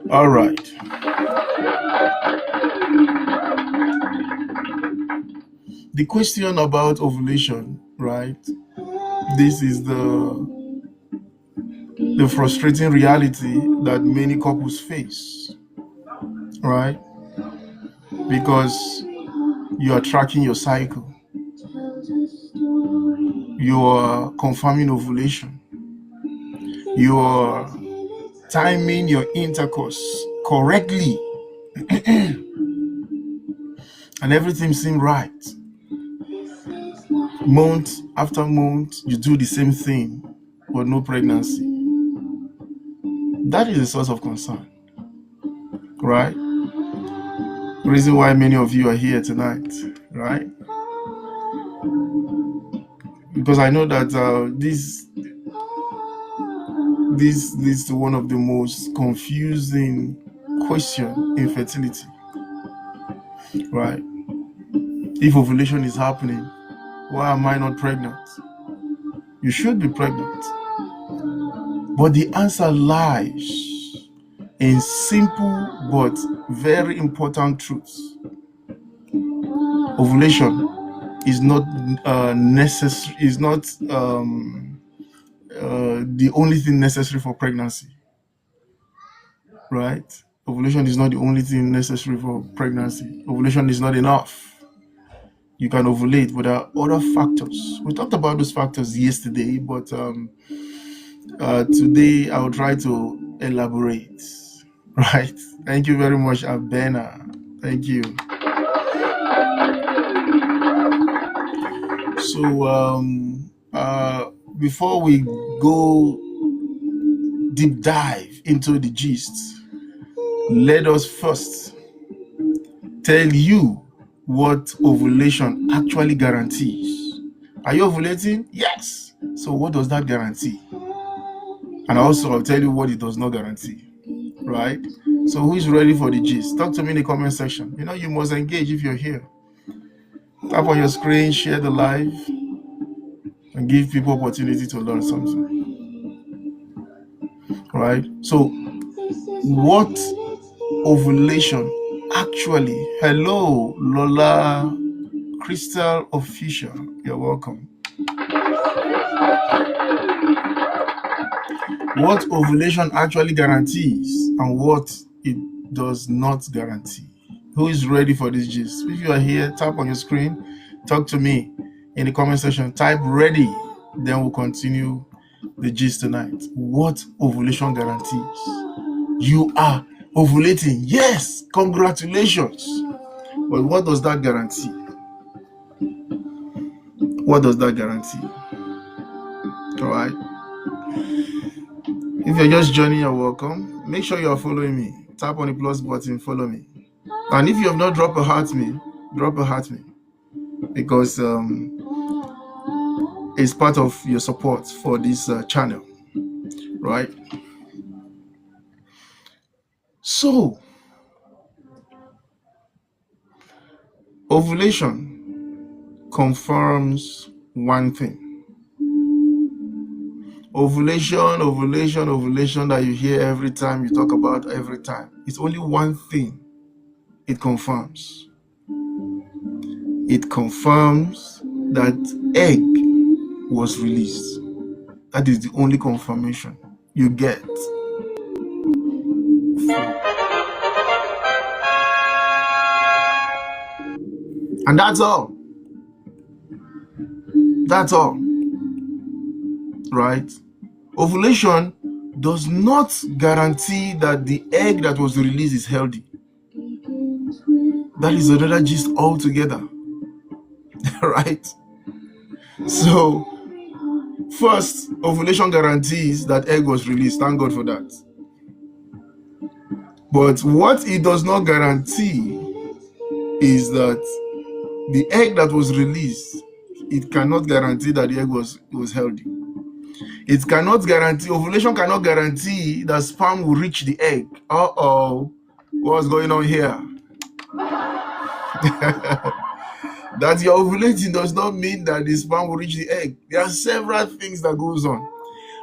All right. The question about ovulation, right? This is the frustrating reality that many couples face, right? Because you are tracking your cycle, you are confirming ovulation, you are timing your intercourse correctly, and everything seems right. Month after month, you do the same thing, but no pregnancy. That is a source of concern, right? Reason why many of you are here tonight, right? Because I know that this leads to one of the most confusing question in fertility, right? If ovulation is happening, why am I not pregnant? You should be pregnant. But the answer lies in simple but very important truths. Ovulation is not necessary. Is not the only thing necessary for pregnancy, right? Ovulation is not the only thing necessary for pregnancy. Ovulation is not enough. You can ovulate, but there are other factors. We talked about those factors yesterday, but today I'll try to elaborate. Right? Thank you very much, Abena. Thank you. So before we go deep dive into the gist, let us first tell you what ovulation actually guarantees. Are you ovulating? Yes. So what does that guarantee? And also I'll tell you what it does not guarantee. Right? So who is ready for the gist? Talk to me in the comment section. You know, you must engage if you're here. Tap on your screen, share the live, and give people opportunity to learn something. Right? So what ovulation actually? Hello, Lola Crystal Official. You're welcome. What ovulation actually guarantees and what it does not guarantee. Who is ready for this gist? If you are here, tap on your screen, talk to me in the comment section, type ready, then we'll continue the gist tonight. What ovulation guarantees? You are ovulating. Yes, congratulations. But what does that guarantee? What does that guarantee? All right. If you're just joining, you're welcome. Make sure you are following me. Tap on the plus button, follow me. And if you have not dropped a heart me, drop a heart me. Because it's part of your support for this channel. Right? So, ovulation confirms one thing. Ovulation that you hear every time, you talk about every time. It's only one thing it confirms. It confirms that egg was released. That is the only confirmation you get. And that's all. That's all. Right? Ovulation does not guarantee that the egg that was released is healthy. That is another gist altogether. Right? So, first, ovulation guarantees that egg was released. Thank God for that. But what it does not guarantee is that the egg that was released, it cannot guarantee that the egg was healthy. It cannot guarantee, ovulation cannot guarantee that sperm will reach the egg. What's going on here? That you're ovulating does not mean that the sperm will reach the egg. There are several things that goes on.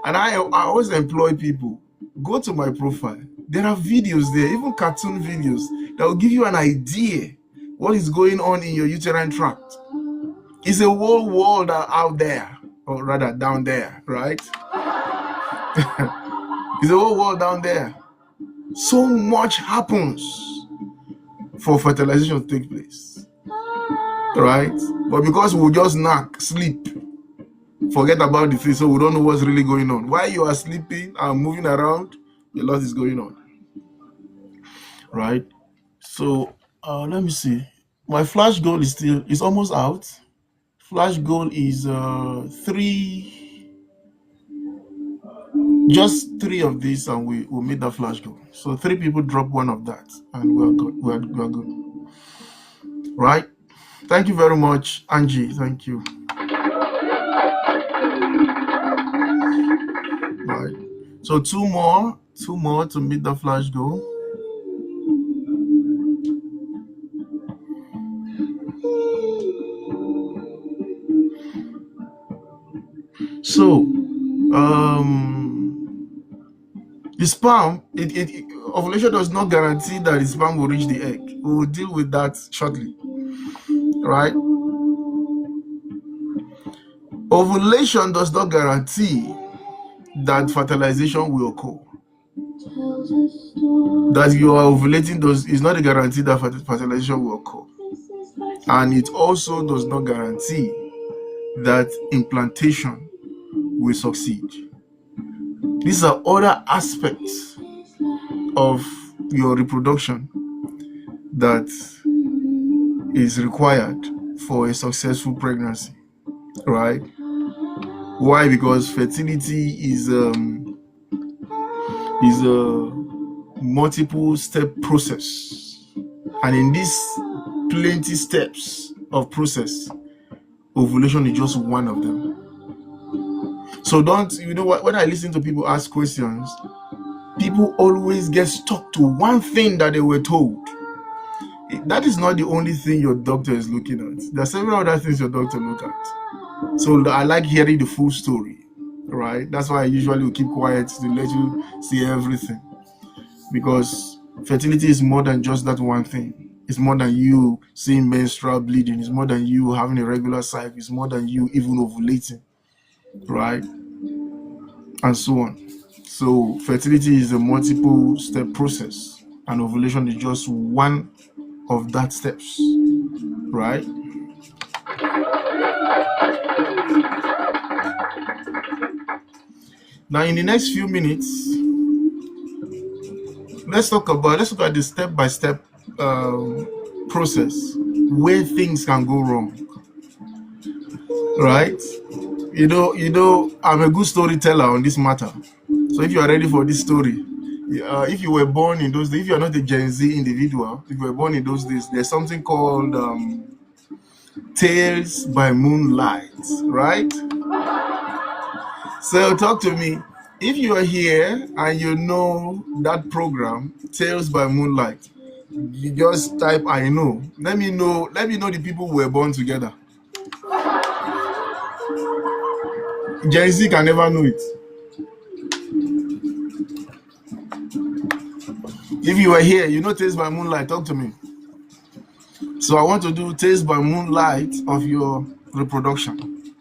And I always employ people, go to my profile. There are videos there, even cartoon videos, that will give you an idea what is going on in your uterine tract. It's a whole world out there, or rather down there, right? It's a whole world down there. So much happens for fertilization to take place, right? But because we just knock, sleep, forget about the thing, so we don't know what's really going on. While you are sleeping and moving around, a lot is going on, right? So let me see. My flash goal is almost out. Flash goal is just three of these, and we will meet that flash goal. So 3 people drop one of that, and we are good. We are good, right? Thank you very much, Angie. Thank you. Right. So two more to meet the flash goal. So the sperm, ovulation does not guarantee that the sperm will reach the egg. We will deal with that shortly, right? Ovulation does not guarantee that fertilization will occur. That you are ovulating is not a guarantee that fertilization will occur. And it also does not guarantee that implantation will succeed. These are other aspects of your reproduction that is required for a successful pregnancy, right? Why? Because fertility is a multiple step process, and in these plenty steps of process, ovulation is just one of them. So when I listen to people ask questions, people always get stuck to one thing that they were told. That is not the only thing your doctor is looking at. There are several other things your doctor look at. So I like hearing the full story, right? That's why I usually will keep quiet to let you see everything. Because fertility is more than just that one thing. It's more than you seeing menstrual bleeding. It's more than you having a regular cycle. It's more than you even ovulating, right? And so on. So fertility is a multiple step process, and ovulation is just one of that steps, right? Now in the next few minutes, let's look at the step-by-step process where things can go wrong, right? You know, I'm a good storyteller on this matter. So if you are ready for this story, if you were born in those days, if you are not a Gen Z individual, if you were born in those days, there's something called Tales by Moonlight, right? So talk to me. If you are here and you know that program, Tales by Moonlight, you just type I know. Let me know the people who were born together. Gen Z can never know it. If you are here, you know Tales by Moonlight, talk to me. So I want to do Tales by Moonlight of your reproduction.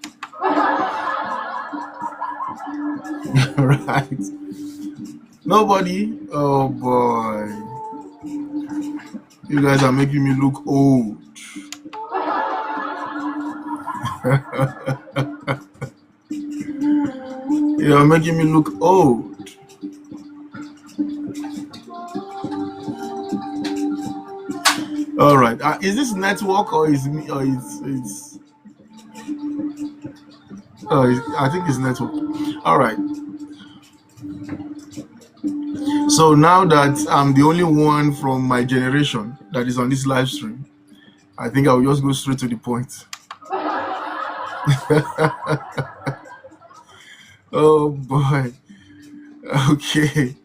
Right? Nobody? Oh boy. You guys are making me look old. You are making me look old. All right. Is this network or is me or it's? I think it's network. All right. So now that I'm the only one from my generation that is on this live stream, I think I'll just go straight to the point. Oh boy. Okay.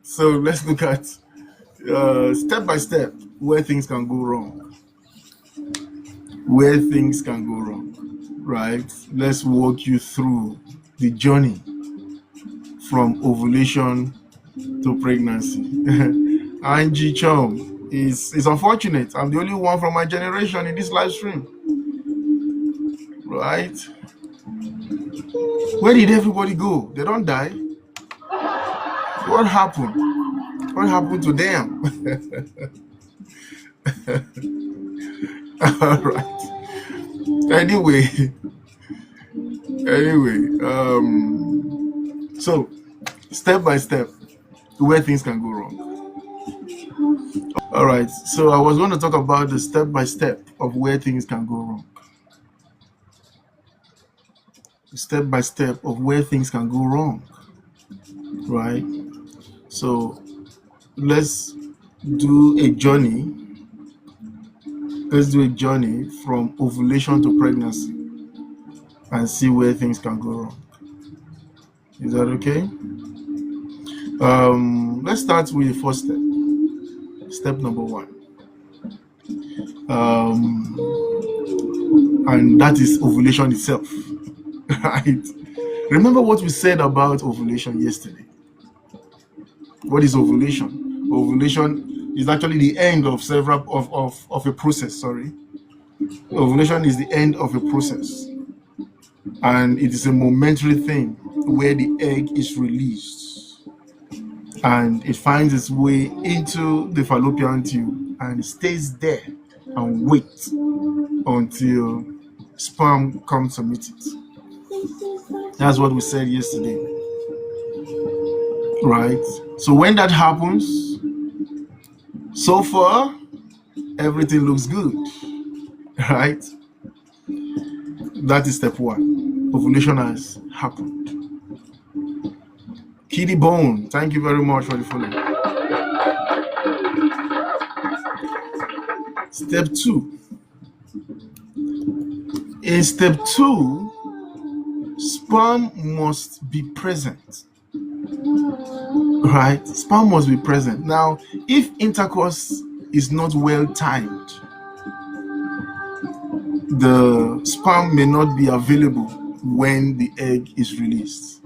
So let's look at step by step where things can go wrong. Where things can go wrong, right? Let's walk you through the journey from ovulation to pregnancy. Angie Chom is unfortunate. I'm the only one from my generation in this live stream. Right? Where did everybody go? They don't die. What happened? What happened to them? All right. Anyway, so step by step, where things can go wrong. All right. So I was going to talk about the step by step of where things can go wrong. Step by step of where things can go wrong. Right. So let's do a journey. Let's do a journey from ovulation to pregnancy and see where things can go wrong. Is that okay? Let's start with the first step. Step number 1. And that is ovulation itself. Right? Remember what we said about ovulation yesterday. What is ovulation? Ovulation is actually the end of a process. Sorry. Ovulation is the end of a process. And it is a momentary thing where the egg is released and it finds its way into the fallopian tube and stays there and waits until sperm comes to meet it. That's what we said yesterday. Right? So when that happens, so far, everything looks good. Right? That is step 1. Ovulation has happened. Kitty Bone, thank you very much for the follow. Step 2. In step 2, sperm must be present. Right? Sperm must be present. Now, if intercourse is not well timed, the sperm may not be available when the egg is released.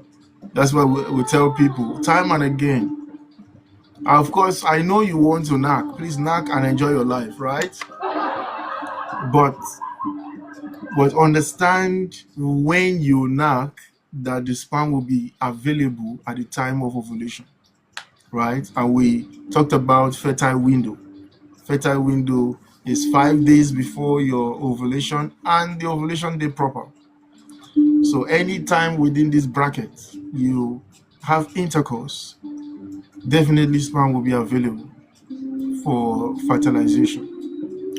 That's why we tell people time and again. Of course, I know you want to knack. Please knack and enjoy your life, right? But understand when you knack that the sperm will be available at the time of ovulation, right? And we talked about fertile window. Fertile window is 5 days before your ovulation and the ovulation day proper. So anytime within this bracket you have intercourse, definitely sperm will be available for fertilization,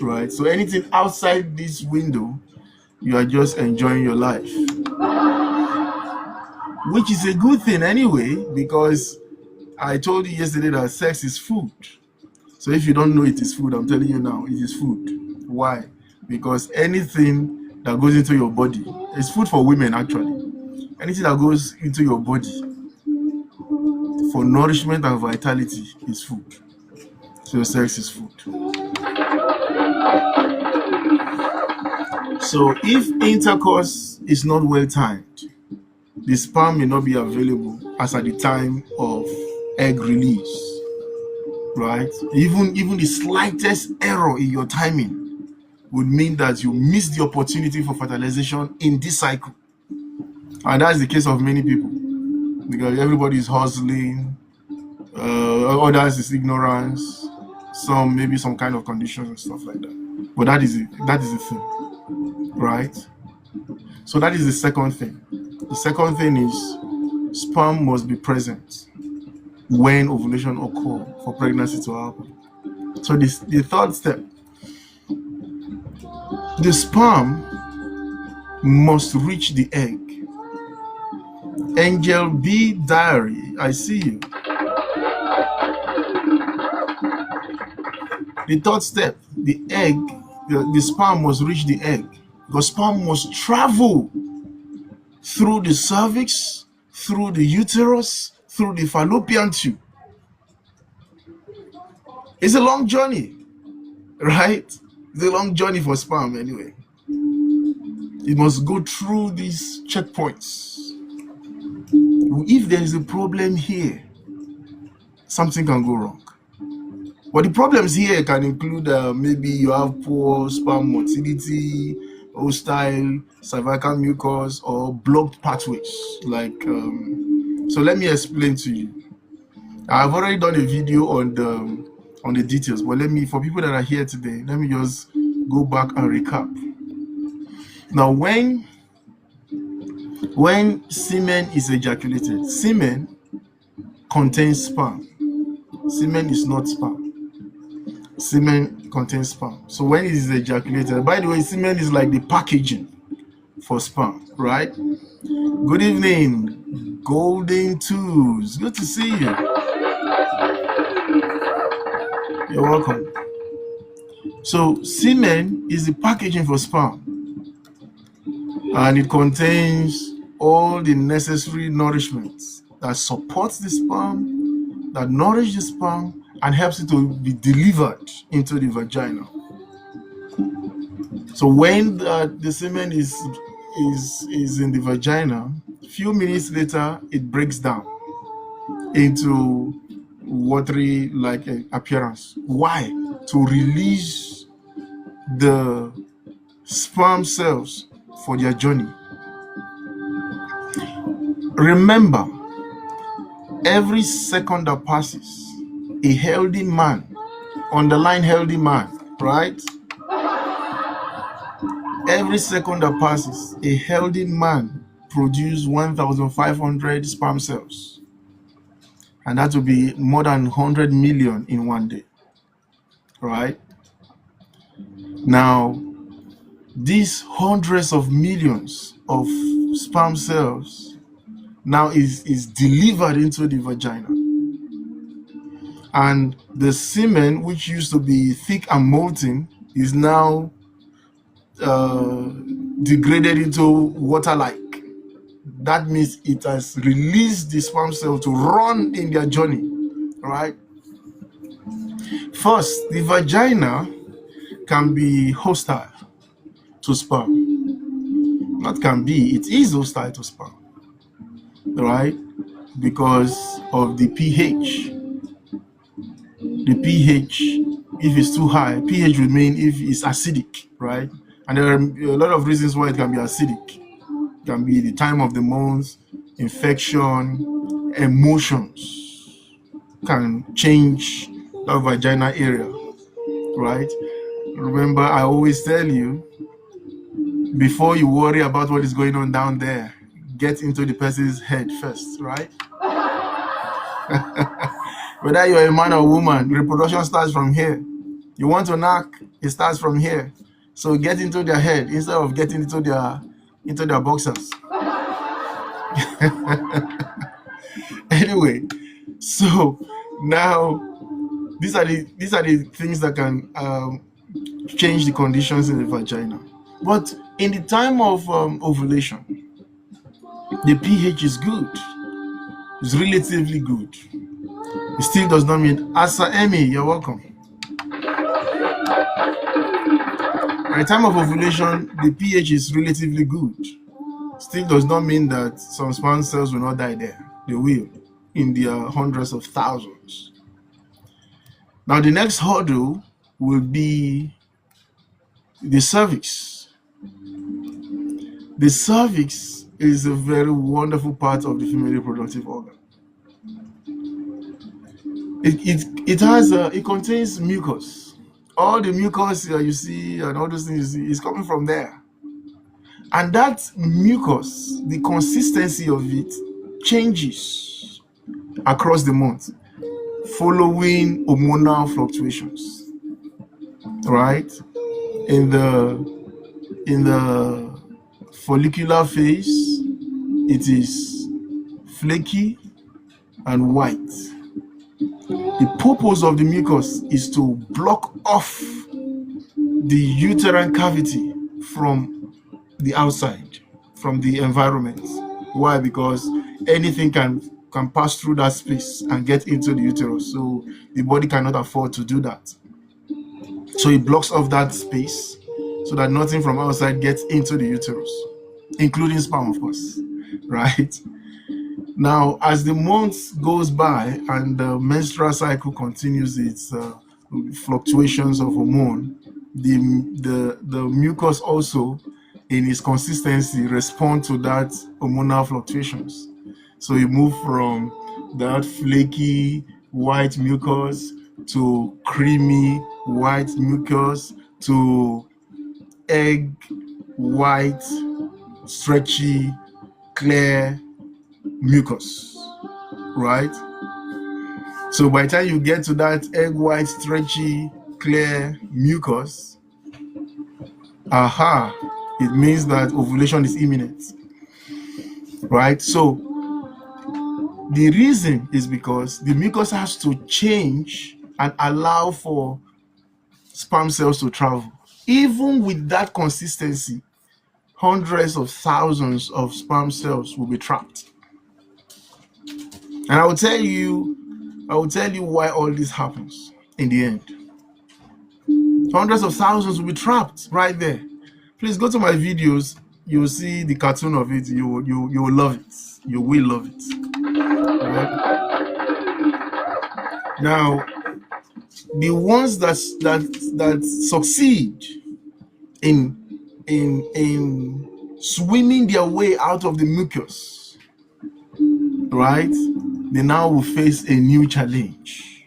right? So anything outside this window, you are just enjoying your life, which is a good thing anyway, because I told you yesterday that sex is food. So if you don't know it is food, I'm telling you now, it is food. Why? Because anything that goes into your body is food for women, actually. Anything that goes into your body for nourishment and vitality is food. So sex is food. So if intercourse is not well timed, the sperm may not be available as at the time of egg release. Right? Even the slightest error in your timing would mean that you miss the opportunity for fertilization in this cycle. And that's the case of many people, because everybody is hustling, others is ignorance, some maybe some kind of conditions and stuff like that. But that is it. That is the thing, right? So that is the second thing. The second thing is sperm must be present when ovulation occurs for pregnancy to happen. So the third step, the sperm must reach the egg. Angel B Diary, I see you. The third step, the egg, the sperm must reach the egg. The sperm must travel through the cervix, through the uterus, through the fallopian tube. It's a long journey, right? It's a long journey for sperm anyway. It must go through these checkpoints. If there is a problem here, something can go wrong. But the problems here can include maybe you have poor sperm motility, hostile cervical mucus, or blocked pathways. So let me explain to you. I've already done a video on the details, but for people that are here today, let me just go back and recap. Now, when semen is ejaculated, semen contains sperm. Semen is not sperm. Semen contains sperm. So when it is ejaculated, by the way, semen is like the packaging for sperm, right? Good evening, Golden Tools. Good to see you. You're welcome. So semen is the packaging for sperm, and it contains all the necessary nourishment that supports the sperm, that nourish the sperm, and helps it to be delivered into the vagina. So when the semen is in the vagina, a few minutes later it breaks down into watery like appearance. Why? To release the sperm cells for their journey. Remember, every second that passes, a healthy man, underline healthy man, right? Every second that passes, a healthy man produces 1,500 sperm cells. And that will be more than 100 million in one day, right? Now, these hundreds of millions of sperm cells now is delivered into the vagina. And the semen, which used to be thick and molten, is now degraded into water-like. That means it has released the sperm cell to run in their journey, right? First, the vagina can be hostile to sperm. Not can be, it is hostile to sperm, right? Because of the pH. The pH, if it's too high, pH would mean if it's acidic, right? And there are a lot of reasons why it can be acidic. It can be the time of the month, infection, emotions can change the vagina area, right? Remember, I always tell you, before you worry about what is going on down there, get into the person's head first, right? Whether you're a man or woman, reproduction starts from here. You want to knock, it starts from here. So get into their head instead of getting into their boxers. Anyway, so now these are the things that can change the conditions in the vagina. But in the time of ovulation, the pH is good. It's relatively good. It still does not mean, Asa Emmy, you're welcome. At the time of ovulation, the pH is relatively good. Still does not mean that some sperm cells will not die there. They will, in their hundreds of thousands. Now, the next hurdle will be the cervix. The cervix is a very wonderful part of the female reproductive organ. It contains mucus. All the mucus you see and all those things you see is coming from there. And that mucus, the consistency of it changes across the month following hormonal fluctuations, right? In the follicular phase, it is flaky and white. The purpose of the mucus is to block off the uterine cavity from the outside, from the environment. Why? Because anything can pass through that space and get into the uterus. So the body cannot afford to do that. So it blocks off that space so that nothing from outside gets into the uterus, including sperm, of course, right? Now, as the months goes by and the menstrual cycle continues its fluctuations of hormone, the mucus also, in its consistency, respond to that hormonal fluctuations. So you move from that flaky white mucus to creamy white mucus to egg white, stretchy, clear mucus, right? So by the time you get to that egg white, stretchy, clear mucus, it means that ovulation is imminent, right? So the reason is because the mucus has to change and allow for sperm cells to travel. Even with that consistency, hundreds of thousands of sperm cells will be trapped. And I will tell you why all this happens in the end. Hundreds of thousands will be trapped right there. Please go to my videos. You will see the cartoon of it. You will love it. You will love it. Right? Now, the ones that succeed in swimming their way out of the mucus, right? They now will face a new challenge.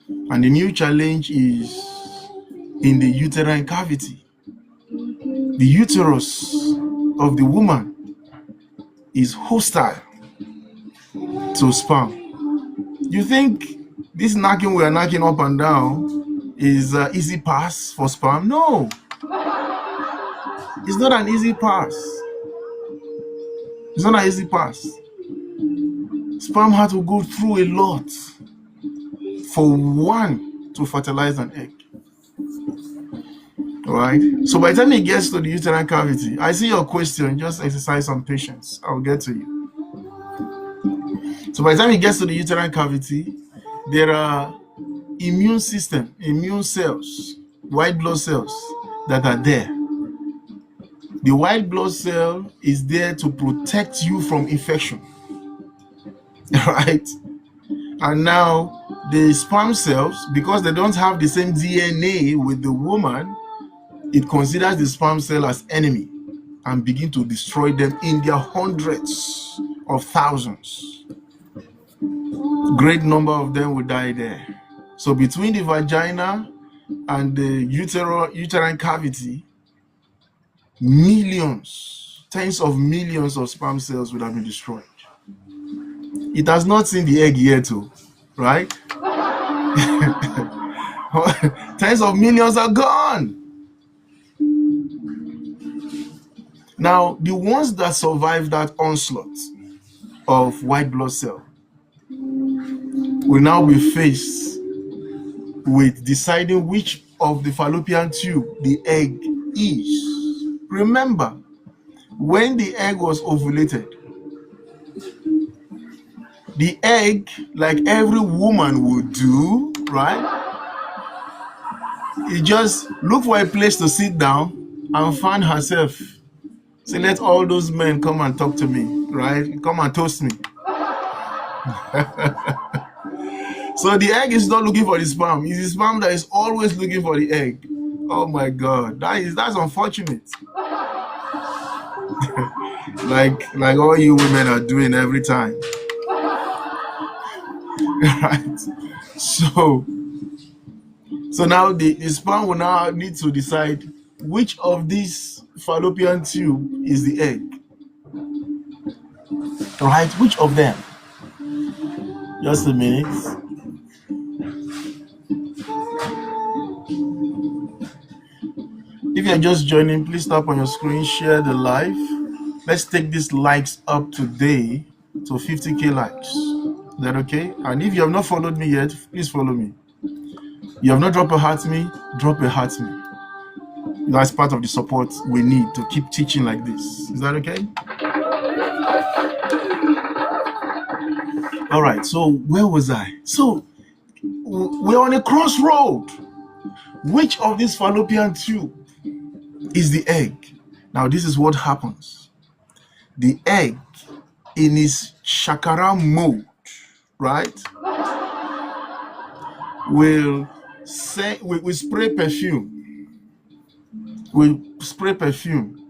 And the new challenge is in the uterine cavity. The uterus of the woman is hostile to sperm. You think this knocking we are knocking up and down is an easy pass for sperm? No. It's not an easy pass. It's not an easy pass. Sperm had to go through a lot for one to fertilize an egg. All right. So by the time it gets to the uterine cavity, I see your question. Just exercise some patience. I'll get to you. So by the time it gets to the uterine cavity, there are immune cells, white blood cells that are there. The white blood cell is there to protect you from infection. Right? And now the sperm cells, because they don't have the same DNA with the woman, it considers the sperm cell as enemy and begin to destroy them in their hundreds of thousands. Great number of them will die there. So between the vagina and the uterine cavity, millions, tens of millions of sperm cells would have been destroyed. It has not seen the egg yet, too, right? Tens of millions are gone. Now, the ones that survive that onslaught of white blood cell will now be faced with deciding which of the fallopian tube the egg is. Remember, when the egg was ovulated, the egg, like every woman would do, right? It just look for a place to sit down and find herself. Say, let all those men come and talk to me, right? Come and toast me. So the egg is not looking for the sperm. It's the sperm that is always looking for the egg. Oh my God, that's unfortunate. like all you women are doing every time. Right? So now the sperm will now need to decide which of these fallopian tube is the egg. Right? Which of them? Just a minute. If you're just joining, please tap on your screen, share the live. Let's take these likes up today to 50k likes. Is that okay? And if you have not followed me yet, please follow me. You have not dropped a heart me, drop a heart me. That's part of the support we need to keep teaching like this. Is that okay? All right, so where was I? So we're on a crossroad. Which of these fallopian tube is the egg? Now, this is what happens. The egg, in its chakra mode, right, will spray perfume. Will spray perfume.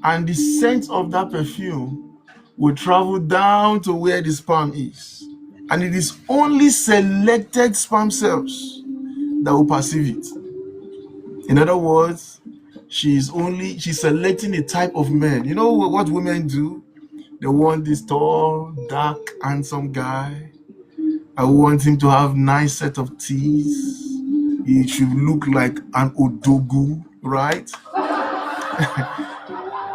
And the scent of that perfume will travel down to where the sperm is. And it is only selected sperm cells that will perceive it. In other words, she's selecting a type of men. You know what women do? They want this tall, dark, handsome guy. I want him to have nice set of teeth. He should look like an odogu, right?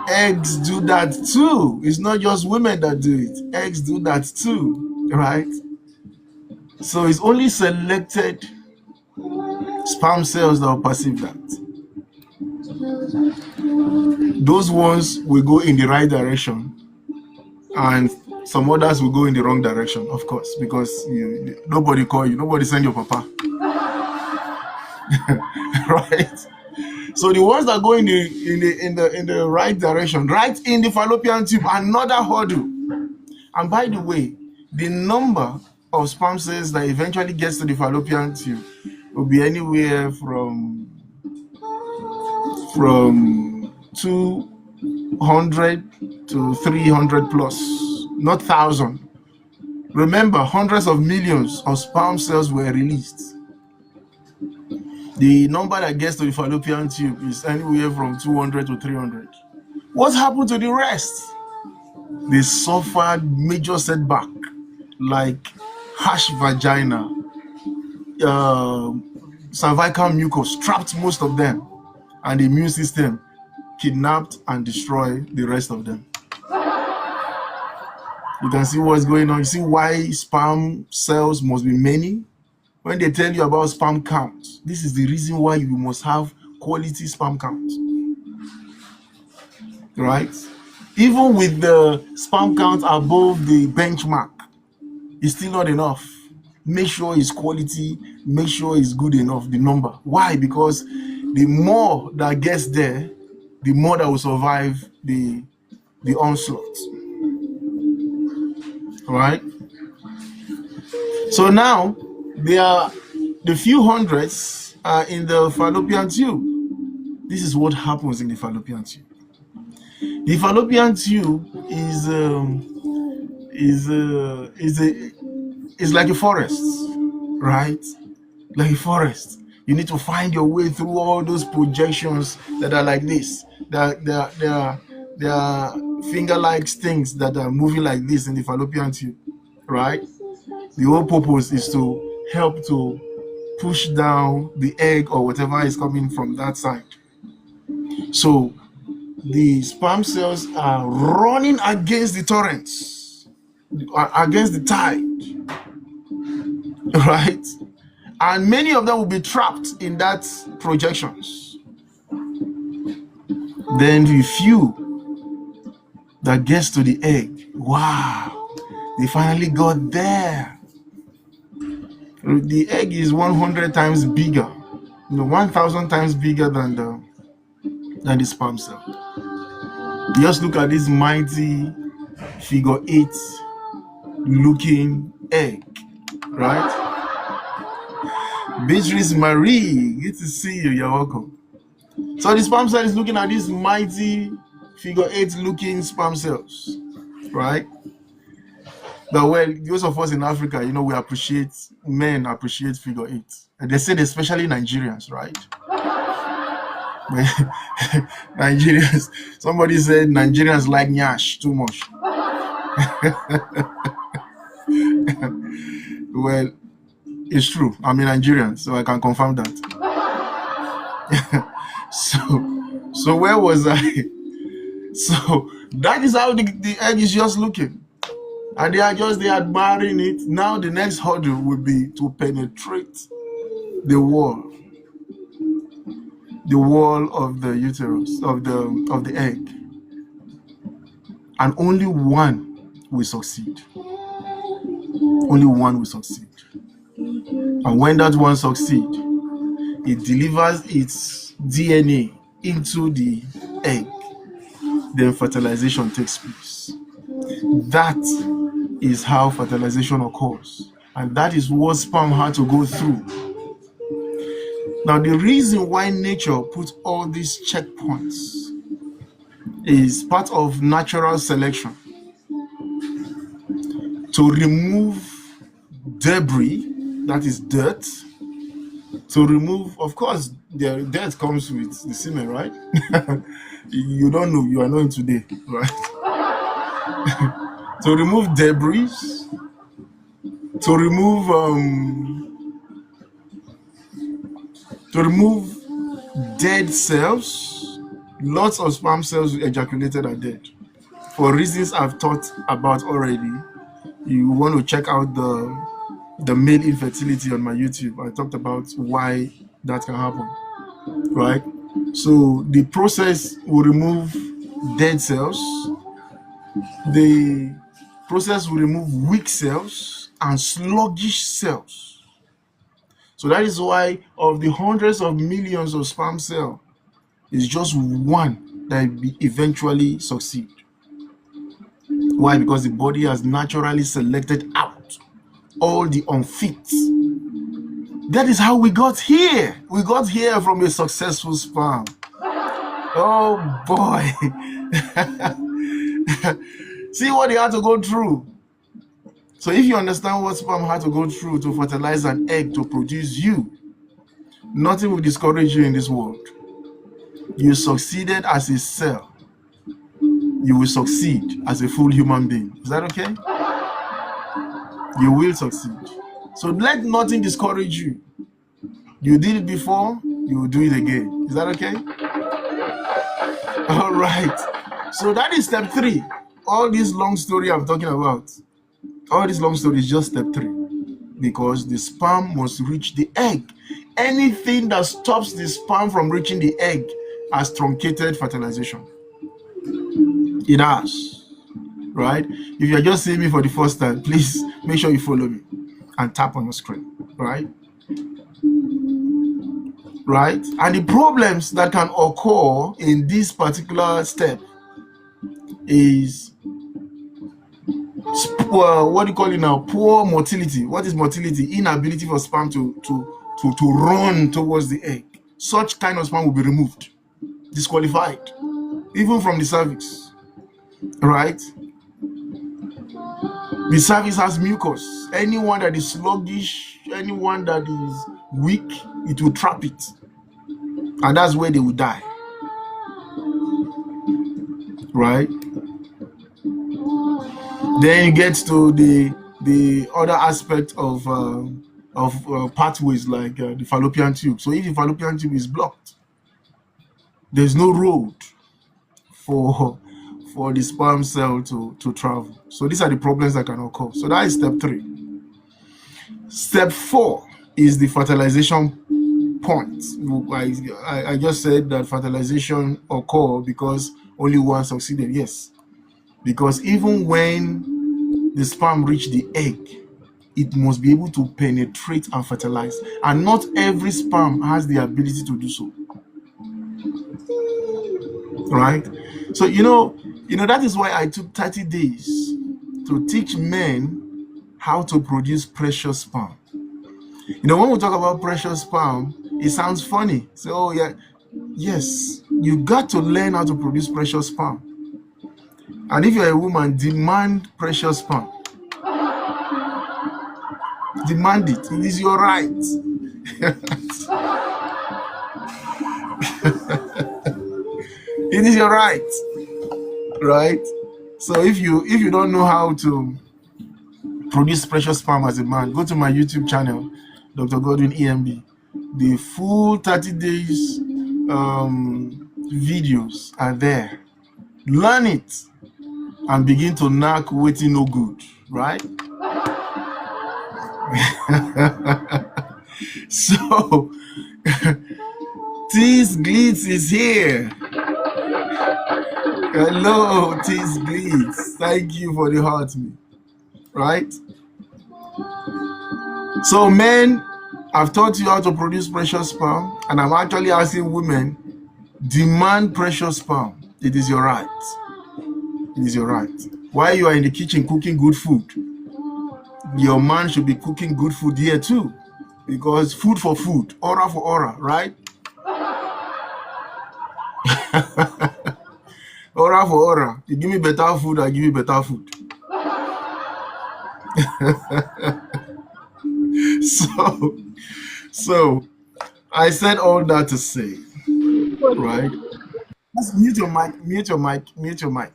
Eggs do that too. It's not just women that do it. Eggs do that too, right? So it's only selected sperm cells that will perceive that. Those ones will go in the right direction, and some others will go in the wrong direction, of course, because nobody call you, nobody send your papa. Right? So the ones that go in the right direction, right in the fallopian tube, another hurdle. And by the way, the number of sperm cells that eventually gets to the fallopian tube will be anywhere from 200 to 300 plus, not 1,000. Remember, hundreds of millions of sperm cells were released. The number that gets to the fallopian tube is anywhere from 200 to 300. What happened to the rest? They suffered major setback, like harsh vagina, cervical mucus, trapped most of them, and the immune system kidnapped and destroyed the rest of them. You can see what's going on. You see why sperm cells must be many? When they tell you about sperm count, this is the reason why you must have quality sperm count. Right? Even with the sperm count above the benchmark, it's still not enough. Make sure it's quality, make sure it's good enough, the number. Why? Because the more that gets there, the more that will survive the onslaught. Right? So now, the few hundreds are in the fallopian tube. This is what happens in the fallopian tube. The fallopian tube is like a forest, right? Like a forest. You need to find your way through all those projections that are like this. There are finger-like things that are moving like this in the fallopian tube, right? The whole purpose is to help to push down the egg or whatever is coming from that side. So the sperm cells are running against the torrents, against the tide, right? And many of them will be trapped in that projections. Then the few that gets to the egg, wow, they finally got there. The egg is 100 times bigger, 1,000 times bigger than the sperm cell. Just look at this mighty figure 8 looking egg, right? Beatrice Marie, good to see you. You're welcome. So the sperm cell is looking at these mighty figure 8 looking sperm cells, right? But well, those of us in Africa, men appreciate figure 8. And they said especially Nigerians, right? Nigerians, somebody said Nigerians like nyash too much. Well, it's true. I'm a Nigerian, so I can confirm that. So where was I? So that is how the egg is just looking. And they are admiring it. Now the next hurdle will be to penetrate the wall of the uterus, of the egg. And only one will succeed. Only one will succeed. And when that one succeeds, it delivers its DNA into the egg. Then fertilization takes place. That is how fertilization occurs. And that is what sperm had to go through. Now, the reason why nature puts all these checkpoints is part of natural selection to remove debris, that is dirt, to remove, of course, the dirt comes with the semen, right? You don't know, you are knowing today, right? To remove debris, to remove dead cells. Lots of sperm cells ejaculated are dead for reasons I've talked about already. You want to check out the male infertility on my YouTube. I talked about why that can happen, right? So the process will remove dead cells. The process will remove weak cells and sluggish cells. So that is why of the hundreds of millions of sperm cells, it's just one that will eventually succeed. Why? Because the body has naturally selected out all the unfit. That is how we got here. We got here from a successful sperm. Oh boy. See what they had to go through. So if you understand what sperm had to go through to fertilize an egg to produce you, nothing will discourage you in this world. You succeeded as a cell. You will succeed as a full human being. Is that okay? You will succeed. So let nothing discourage you. You did it before, you will do it again. Is that okay? All right. So that is step 3. All this long story I'm talking about, all this long story is just step 3. Because the sperm must reach the egg. Anything that stops the sperm from reaching the egg has truncated fertilization. It has, right? If you're just seeing me for the first time, please make sure you follow me and tap on the screen, right? Right? And the problems that can occur in this particular step is, what do you call it now? Poor motility. What is motility? Inability for sperm to run towards the egg. Such kind of sperm will be removed, disqualified, even from the cervix. Right? The cervix has mucus. Anyone that is sluggish, anyone that is weak, it will trap it. And that's where they will die. Right? Then it gets to the other aspect of pathways like the fallopian tube. So if the fallopian tube is blocked, there's no road for the sperm cell to travel. So these are the problems that can occur. So that is step 3. Step 4 is the fertilization point. I just said that fertilization occurs because only one succeeded. Yes. Because even when the sperm reach the egg, it must be able to penetrate and fertilize. And not every sperm has the ability to do so. Right? So, you know, that is why I took 30 days to teach men how to produce precious sperm. When we talk about precious sperm, it sounds funny. So, oh yeah, yes, you got to learn how to produce precious sperm. And if you're a woman, demand precious sperm. Demand it. It is your right. It is your right. Right? So if you don't know how to produce precious sperm as a man, go to my YouTube channel, Dr. Godwin EMB. The full 30 days videos are there. Learn it and begin to knock waiting no good, right? So Tease Glitz is here. Hello, Tease Glitz. Thank you for the heart, me. Right? So men, I've taught you how to produce precious sperm, and I'm actually asking women, demand precious sperm. It is your right. It is your right. While you are in the kitchen cooking good food, your man should be cooking good food here too, because food for food, aura for aura, right? Aura for aura. You give me better food, I give you better food. So I said all that to say, right? Just mute your mic, mute your mic, mute your mic.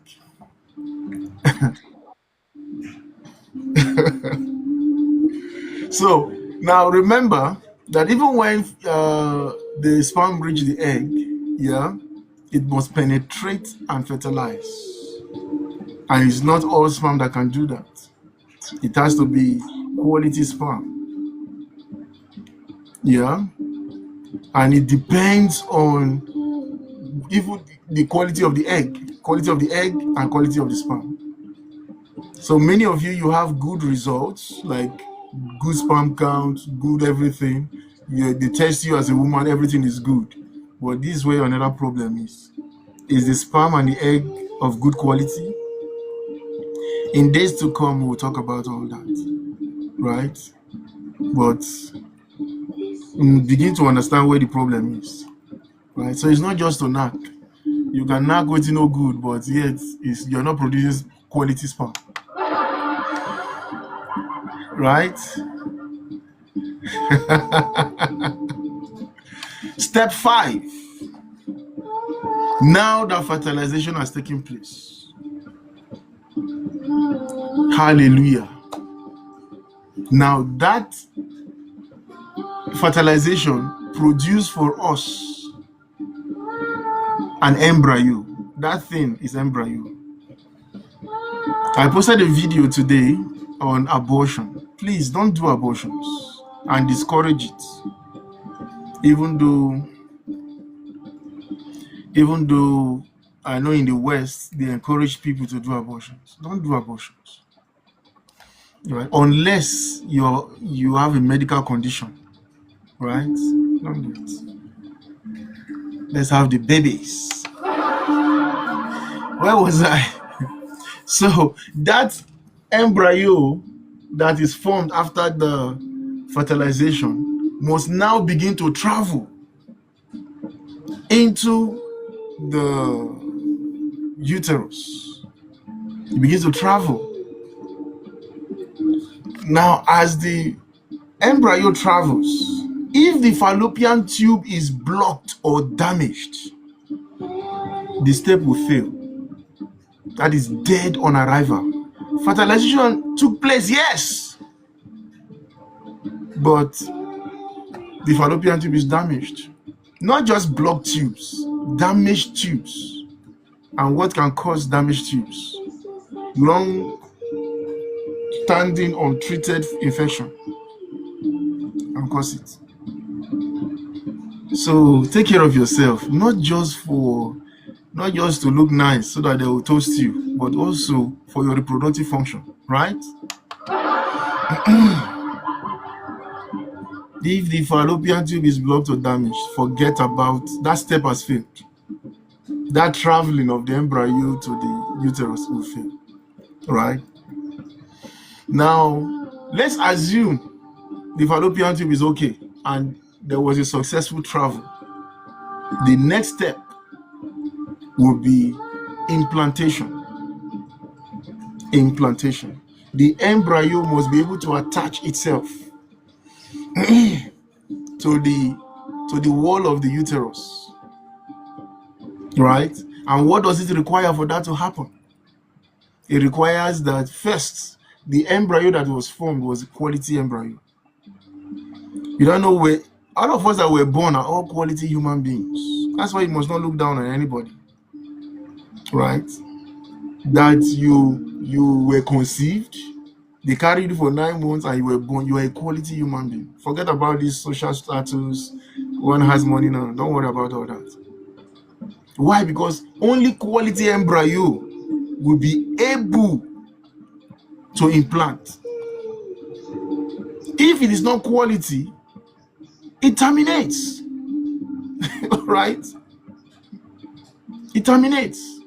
So now remember that even when the sperm reach the egg, yeah, it must penetrate and fertilize. And it's not all sperm that can do that. It has to be quality sperm. Yeah. And it depends on even the quality of the egg and quality of the sperm. So many of you have good results, like good sperm count, good everything. They test you as a woman, everything is good. But this is where another problem is. Is the sperm and the egg of good quality? In days to come, we'll talk about all that, right? But begin to understand where the problem is, right? So it's not just to knack. You can knack with no good, but yet you're not producing quality sperm, right? Step 5. Now that fertilization has taken place, hallelujah. Now that fertilization produced for us an embryo. That thing is embryo. I posted a video today on abortion. Please don't do abortions and discourage it. Even though I know in the West they encourage people to do abortions. Don't do abortions. Right? Unless you have a medical condition. Right? Don't do it. Let's have the babies. Where was I? So that embryo that is formed after the fertilization must now begin to travel into the uterus. It begins to travel. Now, as the embryo travels, if the fallopian tube is blocked or damaged, the step will fail. That is dead on arrival. Fertilization took place, yes, but the fallopian tube is damaged. Not just blocked tubes, damaged tubes. And what can cause damaged tubes? Long-standing untreated infection can cause it. So take care of yourself, not just to look nice so that they will toast you, but also for your reproductive function, right? If the fallopian tube is blocked or damaged, forget about that. Step has failed. That traveling of the embryo to the uterus will fail, right? Now, let's assume the fallopian tube is okay and there was a successful travel. The next step will be implantation. Implantation. The embryo must be able to attach itself to the wall of the uterus, right? And what does it require for that to happen? It requires that first, the embryo that was formed was a quality embryo. You don't know where all of us that were born are all quality human beings. That's why you must not look down on anybody, right? That you were conceived, they carried you for 9 months and you were born. You are a quality human being. Forget about this social status. One has money now. Don't worry about all that. Why? Because only quality embryo will be able to implant. If it is not quality, it terminates. Right? It terminates.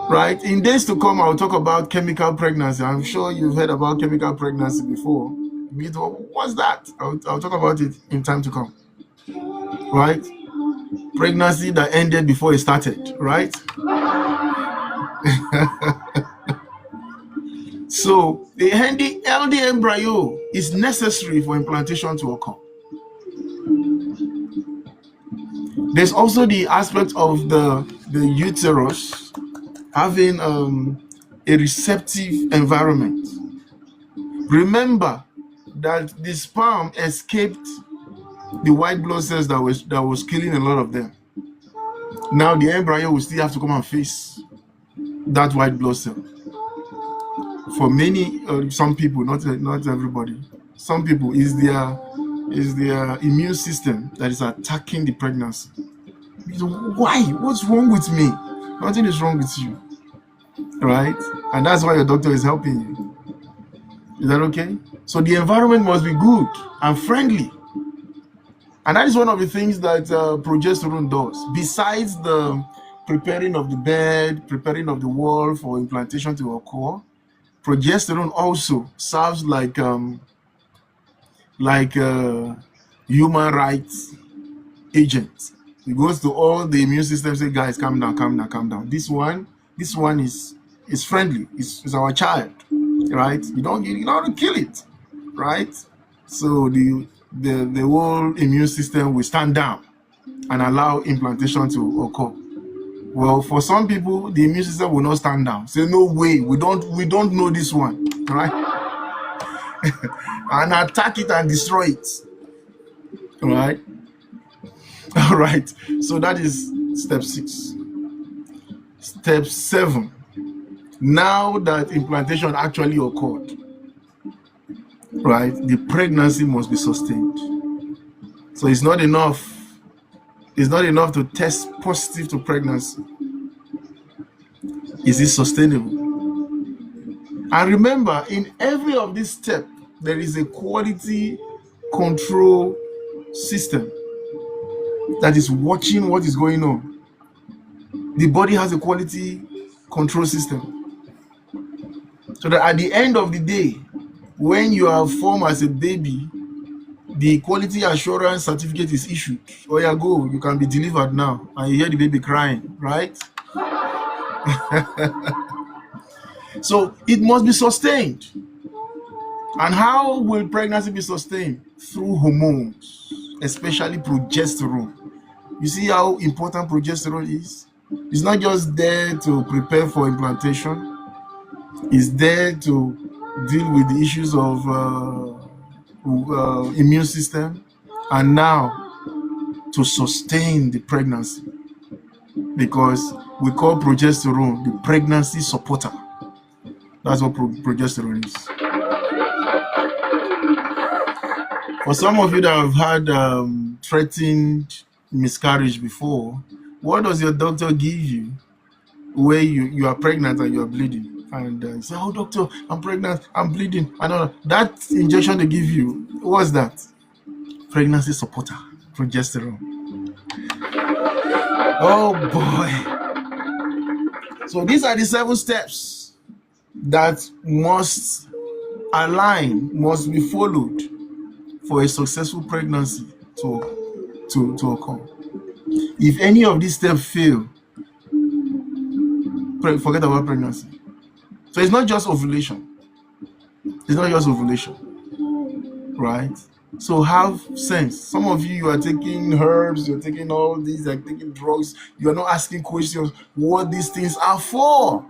Right? In days to come, I'll talk about chemical pregnancy. I'm sure you've heard about chemical pregnancy before. What's that? I'll talk about it in time to come. Right? Pregnancy that ended before it started. Right? So the healthy embryo is necessary for implantation to occur. There's also the aspect of the uterus having a receptive environment. Remember that the sperm escaped the white blood cells that was killing a lot of them. Now the embryo will still have to come and face that white blood cell. For many, some people, not everybody, some people is their immune system that is attacking the pregnancy. Why? What's wrong with me? Nothing is wrong with you, right? And that's why your doctor is helping you. Is that okay? So the environment must be good and friendly. And that is one of the things that progesterone does. Besides the preparing of the bed, preparing of the wall for implantation to occur, progesterone also serves like human rights agent. It goes to all the immune system, say, guys, calm down, calm down, calm down. This one is friendly. It's our child, right? You don't kill it, right? So the whole immune system will stand down and allow implantation to occur. Well, for some people, the immune system will not stand down. Say, no way, we don't know this one, right? And attack it and destroy it, right? All right. So that is step 6. Step 7. Now that implantation actually occurred, right, the pregnancy must be sustained. So it's not enough to test positive to pregnancy. Is it sustainable? And remember, in every of these steps, there is a quality control system that is watching what is going on. The body has a quality control system. So that at the end of the day, when you are formed as a baby, the quality assurance certificate is issued. Oh yeah, go, you can be delivered now. And you hear the baby crying, right? So it must be sustained. And how will pregnancy be sustained? Through hormones, especially progesterone. You see how important progesterone is? It's not just there to prepare for implantation. It's there to deal with the issues of immune system, and now to sustain the pregnancy, because we call progesterone the pregnancy supporter. That's what progesterone is. For some of you that have had threatened miscarriage before, what does your doctor give you where you are pregnant and you are bleeding? And you say, oh doctor, I'm pregnant, I'm bleeding. I don't know. That injection they give you, what's that? Pregnancy supporter, progesterone. Oh boy. So these are the 7 steps that must be followed for a successful pregnancy to occur. If any of these steps fail, forget about pregnancy. So it's not just ovulation. It's not just ovulation, right? So have sense. Some of you are taking herbs, you're taking all these, like taking drugs. You are not asking questions what these things are for.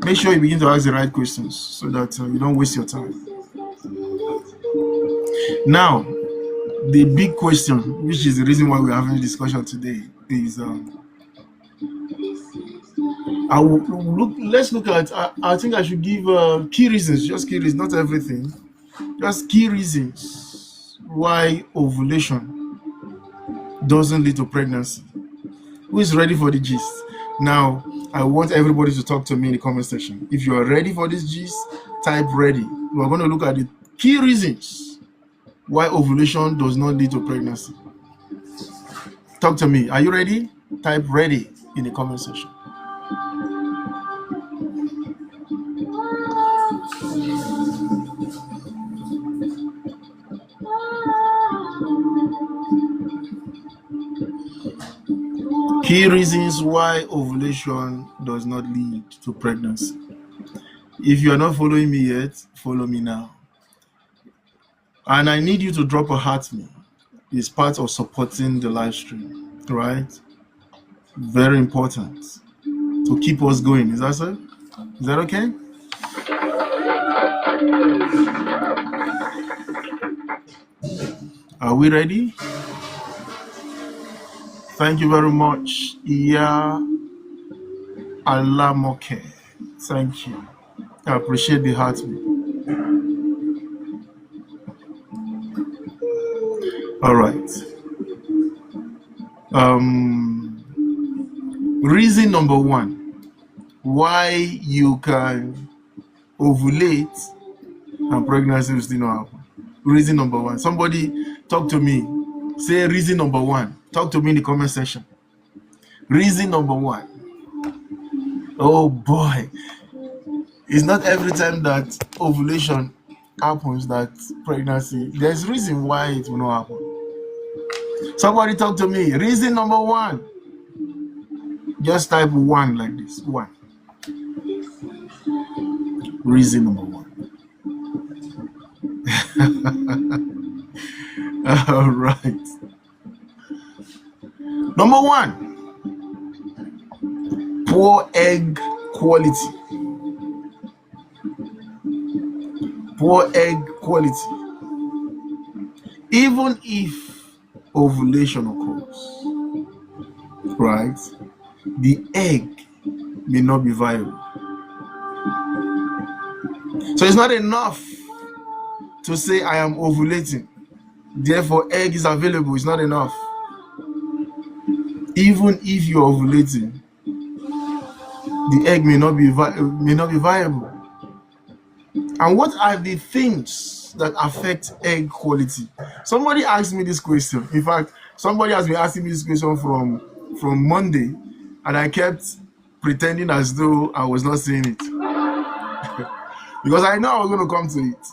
Make sure you begin to ask the right questions so that you don't waste your time. Now, the big question, which is the reason why we're having a discussion today, is let's look at, I think I should give key reasons, just key reasons, not everything, just key reasons why ovulation doesn't lead to pregnancy. Who is ready for the gist? Now, I want everybody to talk to me in the comment section. If you are ready for this gist, type ready. We're going to look at the key reasons why ovulation does not lead to pregnancy. Talk to me. Are you ready? Type ready in the comment section. Key reasons why ovulation does not lead to pregnancy. If you are not following me yet, follow me now. And I need you to drop a heart me. It's part of supporting the live stream, right? Very important to keep us going. Is that so? Is that okay? Are we ready? Thank you very much, Iya Alamoke. Thank you. I appreciate the heart me. All right. Reason number one why you can ovulate and pregnancy will still not happen. Reason number one. Somebody talk to me. Say reason number one. Talk to me in the comment section. Reason number one. Oh boy. It's not every time that ovulation happens that pregnancy. There's reason why it will not happen. Somebody talk to me. Reason number one. Just type one like this. One. Reason number one. All right. Number one. Poor egg quality. Poor egg quality. Even if ovulation occurs, right, the egg may not be viable. So it's not enough to say I am ovulating, therefore egg is available. It's not enough. Even if you're ovulating, the egg may not be viable. And what are the things that affect egg quality? Somebody asked me this question. In fact, somebody has been asking me this question from Monday, and I kept pretending as though I was not saying it. Because I know I was going to come to it.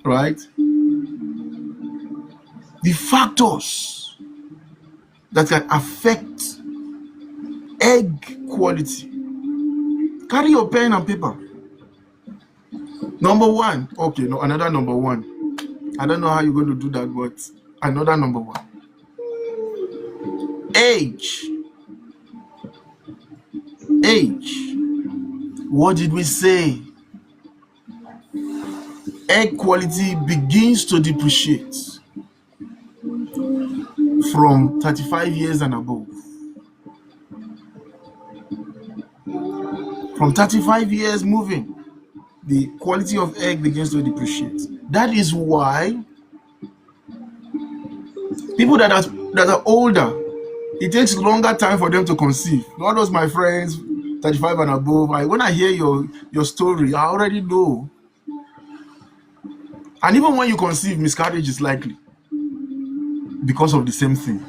Right? The factors that can affect egg quality. Carry your pen and paper. Number one. Okay, no, another number one. I don't know how you're going to do that, but another number one. Age. Age. What did we say? Egg quality begins to depreciate from 35 years and above. From 35 years moving, the quality of egg begins to depreciate. That is why people that are older, it takes longer time for them to conceive. All those my friends, 35 and above, when I hear your story, I already know. And even when you conceive, miscarriage is likely because of the same thing.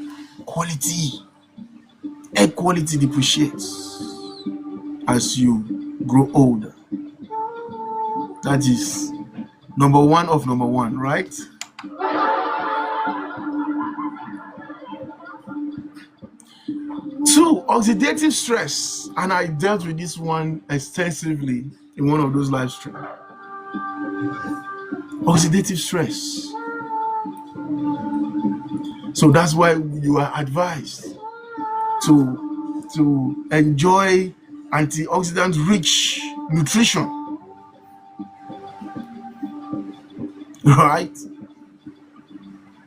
Quality, egg quality depreciates as you grow older. That is number one of number one, right? Two, oxidative stress. And I dealt with this one extensively in one of those live streams. Oxidative stress. So that's why you are advised to enjoy antioxidant rich nutrition. Right?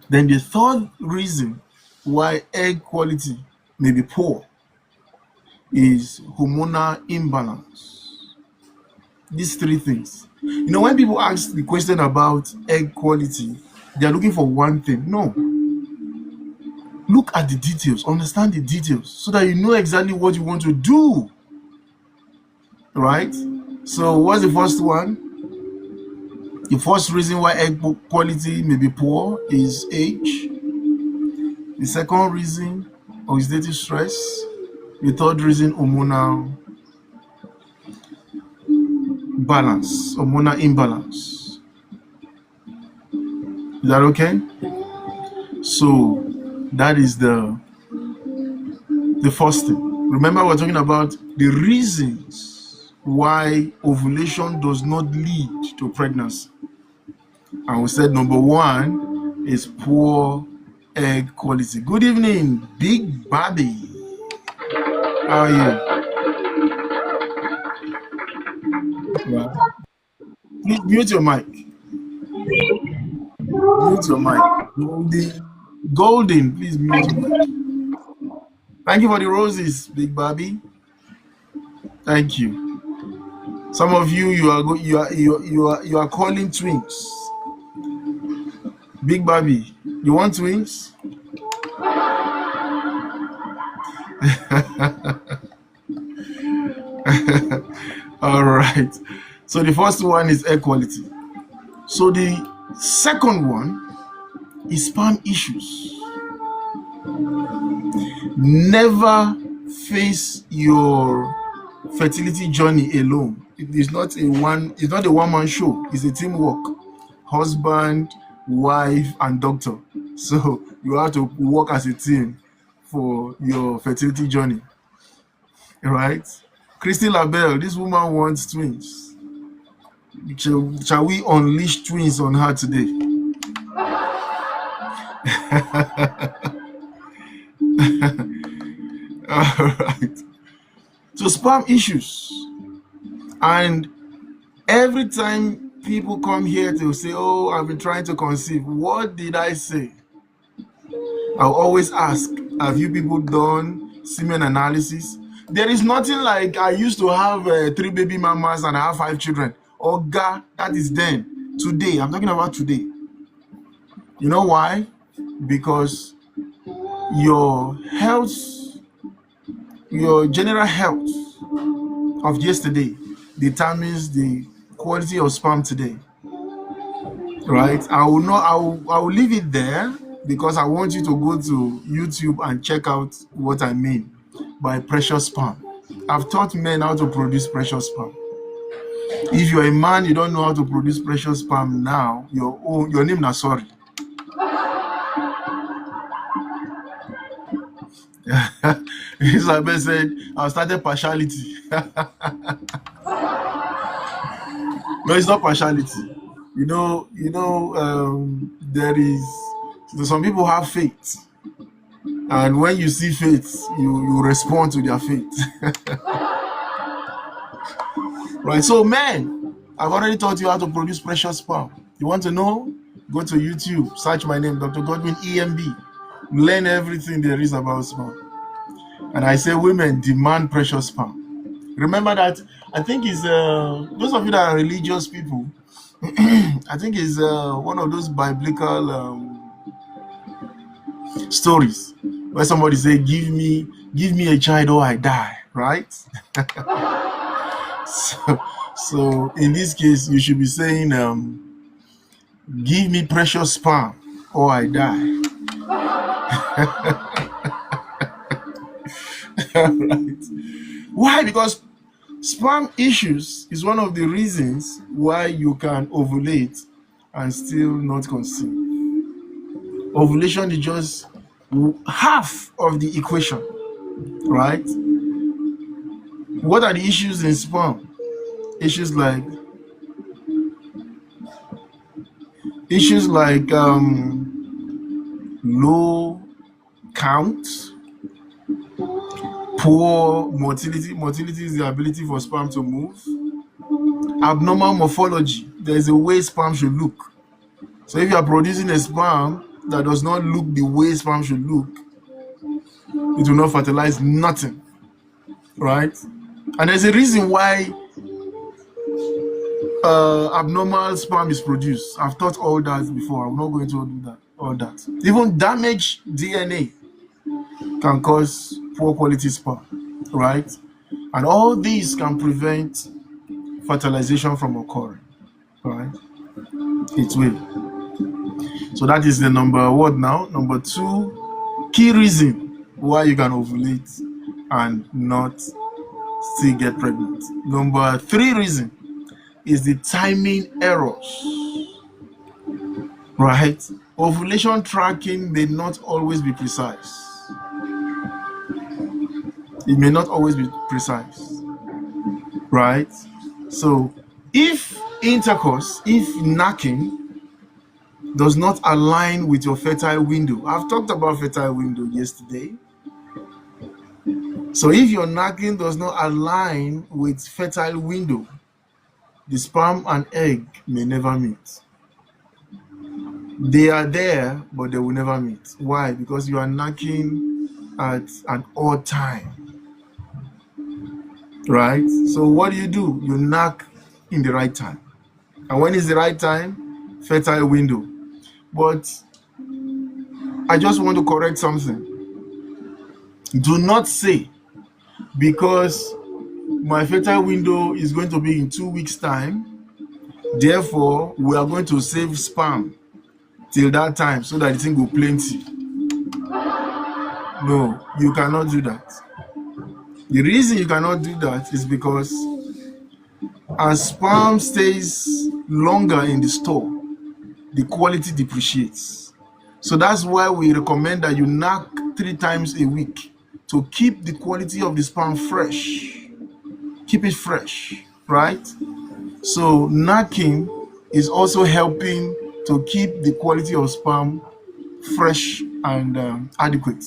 Then the third reason why egg quality may be poor is hormonal imbalance. These three things. When people ask the question about egg quality, they are looking for one thing. No. Look at the details, understand the details, so that you know exactly what you want to do. Right? So what's the first one? The first reason why egg quality may be poor is age. The second reason, oxidative stress. The third reason, hormonal balance, hormonal imbalance. Is that okay? So that is the first thing. Remember, we're talking about the reasons why ovulation does not lead to pregnancy. And we said number one is poor egg quality. Good evening, Big Bobby. How are you? Yeah. Please mute your mic. Mute your mic. Golden, please mute your mic. Thank you for the roses, Big Bobby. Thank you. Some of you, you are calling twins. Big Bobby, you want twins? All right. So the first one is air quality. So the second one is sperm issues. Never face your fertility journey alone. It is not a one-man show. It's a teamwork. Husband, wife, and doctor. So you have to work as a team for your fertility journey. Right? Christy LaBelle, this woman wants twins. Shall we unleash twins on her today? All right. So sperm issues. And every time people come here to say, oh, I've been trying to conceive, what did I say? I'll always ask, have you people done semen analysis? There is nothing like I used to have 3 baby mamas and I have 5 children. Oh God, that is then. Today, I'm talking about today. You know why? Because your health, your general health of yesterday determines the quality of sperm today. Right? I will leave it there because I want you to go to YouTube and check out what I mean by precious sperm. I've taught men how to produce precious sperm. If you're a man, you don't know how to produce precious sperm now, your name is sorry. Isabel said, I started partiality. No, it's not partiality. Some people have faith. And when you see faith, you respond to their faith. Right, so men, I've already taught you how to produce precious sperm. You want to know? Go to YouTube, search my name, Dr. Godwin EMB. Learn everything there is about sperm. And I say women demand precious sperm. Remember that, I think it's, those of you that are religious people, I think it's one of those biblical stories where somebody say, give me a child or I die, right? So in this case, you should be saying, give me precious sperm or I die. Right. Why? Because sperm issues is one of the reasons why you can ovulate and still not conceive. Ovulation is just half of the equation, right? What are the issues in sperm? Issues like low count, poor motility. Motility is the ability for sperm to move. Abnormal morphology. There is a way sperm should look. So if you are producing a sperm that does not look the way sperm should look, it will not fertilize nothing, right? And there's a reason why abnormal sperm is produced. I've taught all that before. I'm not going to do all that. Even damaged DNA can cause poor quality sperm, right? And all these can prevent fertilization from occurring, right? It will. So that is the number 1 now. Number 2, key reason why you can ovulate and not still get pregnant. Number 3 reason is the timing errors, right? Ovulation tracking may not always be precise. It may not always be precise, right? So if intercourse, if knacking does not align with your fertile window, I've talked about fertile window yesterday. So if your knacking does not align with fertile window, the sperm and egg may never meet. They are there, but they will never meet. Why? Because you are knacking at an odd time, right? So what do? You knack in the right time. And when is the right time? Fertile window. But I just want to correct something. Do not say, because my fertile window is going to be in 2 weeks' time, therefore we are going to save sperm till that time so that the thing will plenty. No, you cannot do that. The reason you cannot do that is because as sperm stays longer in the store, the quality depreciates. So that's why we recommend that you knack 3 times a week to keep the quality of the sperm fresh. Keep it fresh, right? So knacking is also helping to keep the quality of sperm fresh and adequate.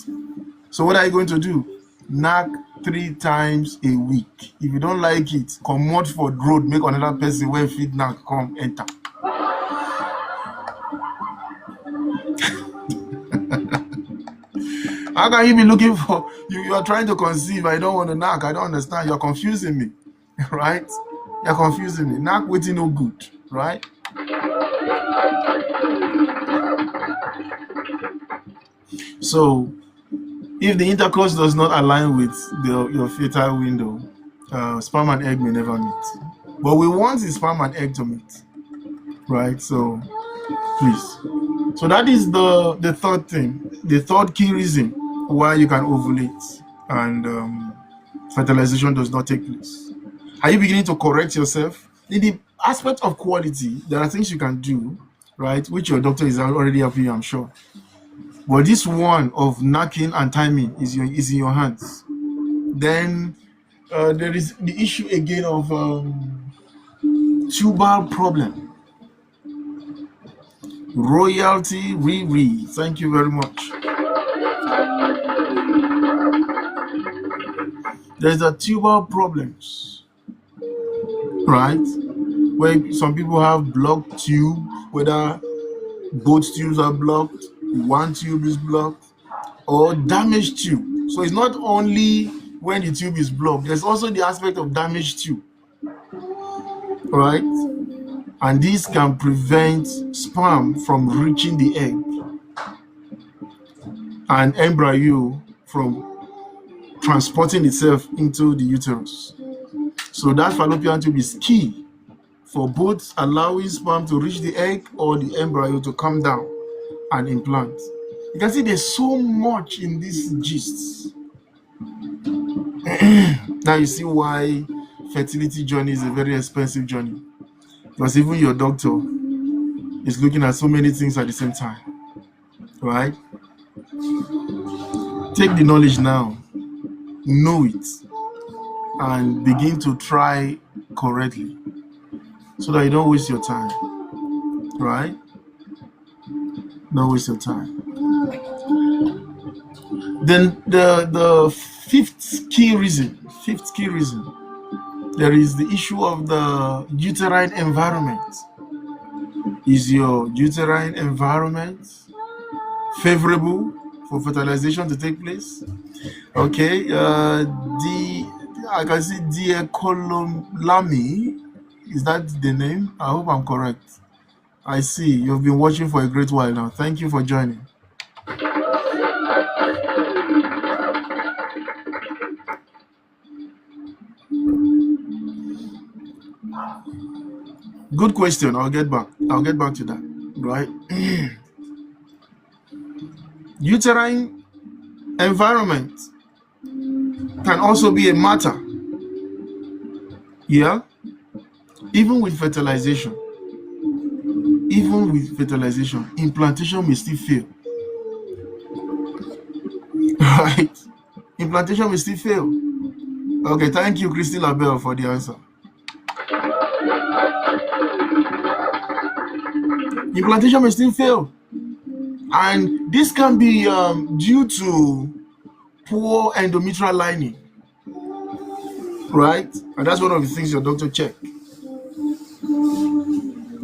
So what are you going to do? Knack 3 times a week. If you don't like it, come out for the road, make another person where feed knack come enter. How can you be looking for, you are trying to conceive, I don't want to knack, I don't understand, you're confusing me, right? You're confusing me. Knack waiting no good, right? So if the intercourse does not align with your fertile window, sperm and egg may never meet. But we want the sperm and egg to meet, right? So please. So that is the third thing, the third key reason why you can ovulate and fertilization does not take place. Are you beginning to correct yourself? In the aspect of quality, there are things you can do, right, which your doctor is already helping you, I'm sure. But this one of knacking and timing is in your hands. Then there is the issue again of tubal problem. Royalty Riri, thank you very much. There's the tubal problems, right? Where some people have blocked tube, whether both tubes are blocked, one tube is blocked, or damaged tube. So it's not only when the tube is blocked, there's also the aspect of damaged tube, right? And this can prevent sperm from reaching the egg and embryo from transporting itself into the uterus. So that fallopian tube is key for both allowing sperm to reach the egg or the embryo to come down and implant. You can see there's so much in these gists. Now you see why fertility journey is a very expensive journey. Because even your doctor is looking at so many things at the same time, right? Take the knowledge now, know it, and begin to try correctly so that you don't waste your time, right? Don't waste your time. Then the fifth key reason, there is the issue of the uterine environment. Is your uterine environment favorable for fertilization to take place? Okay, I can see Diacololami. Is that the name? I hope I'm correct. I see you've been watching for a great while now. Thank you for joining. Good question. I'll get back to that, right? Uterine Environment can also be a matter. Yeah, even with fertilization, implantation may still fail. Right? Implantation may still fail. Okay, thank you, Christy Labelle, for the answer. Implantation may still fail. And this can be due to poor endometrial lining. Right? And that's one of the things your doctor check.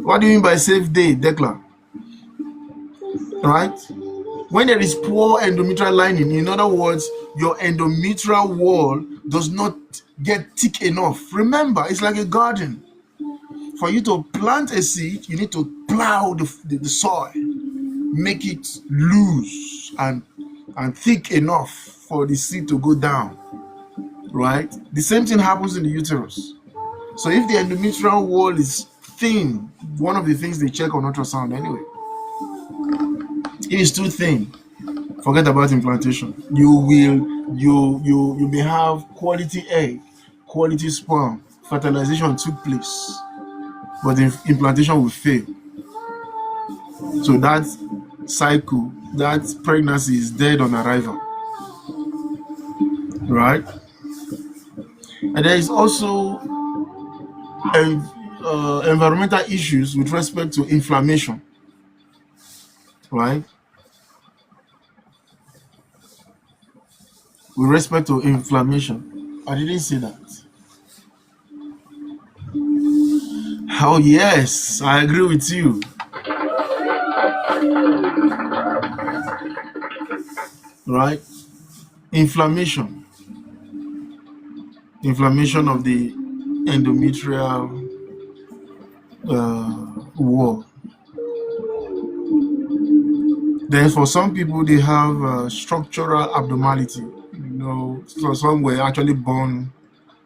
What do you mean by safe day, Declan? Right? When there is poor endometrial lining, in other words, your endometrial wall does not get thick enough. Remember, it's like a garden. For you to plant a seed, you need to plow the soil, make it loose and thick enough for the seed to go down. Right? The same thing happens in the uterus. So if the endometrial wall is thin, one of the things they check on ultrasound anyway. If it's too thin, forget about implantation. You may have quality egg, quality sperm, fertilization took place, but the implantation will fail. So that cycle, that pregnancy is dead on arrival. Right? And there is also environmental issues with respect to inflammation. Right? With respect to inflammation. I didn't say that. Oh yes, I agree with you. Right? Inflammation of the endometrial wall. Then for some people, they have structural abnormality. So some were actually born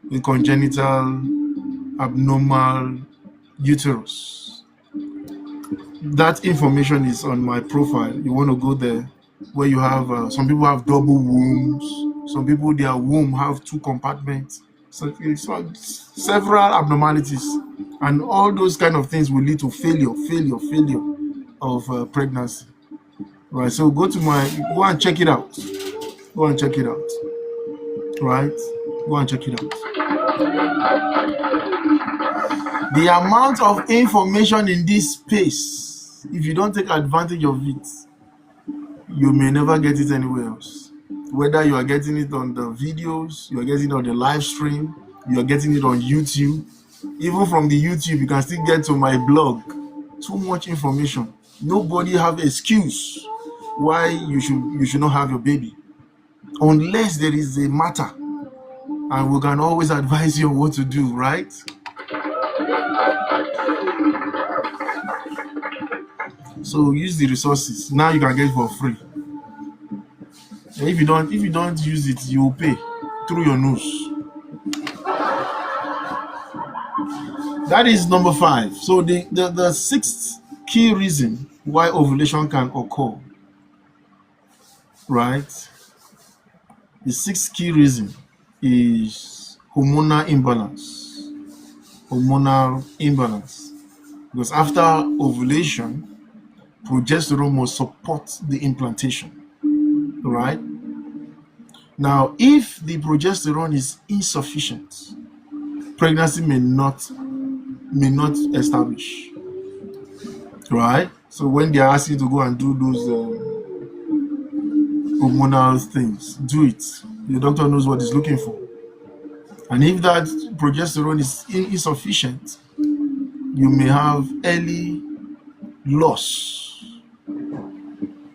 with congenital abnormal uterus. That information is on my profile. You want to go there, where you have some people have double wombs. Some people, their womb have 2 compartments. So several abnormalities, and all those kind of things will lead to failure of pregnancy. Right? So go and check it out. Right? Go and check it out. The amount of information in this space, if you don't take advantage of it, you may never get it anywhere else. Whether you are getting it on the videos, you are getting it on the live stream, you are getting it on YouTube. Even from the YouTube, you can still get to my blog. Too much information. Nobody have excuse why you should not have your baby, unless there is a matter, and we can always advise you on what to do. Right? So use the resources. Now you can get it for free. And if you don't use it, you will pay through your nose. That is number 5. So the 6th key reason why ovulation can occur. Right? The 6th key reason is hormonal imbalance. Because after ovulation, progesterone must support the implantation. Right? Now, if the progesterone is insufficient, pregnancy may not establish. Right? So when they are asking you to go and do those hormonal things, do it. The doctor knows what he's looking for. And if that progesterone is insufficient, you may have early loss,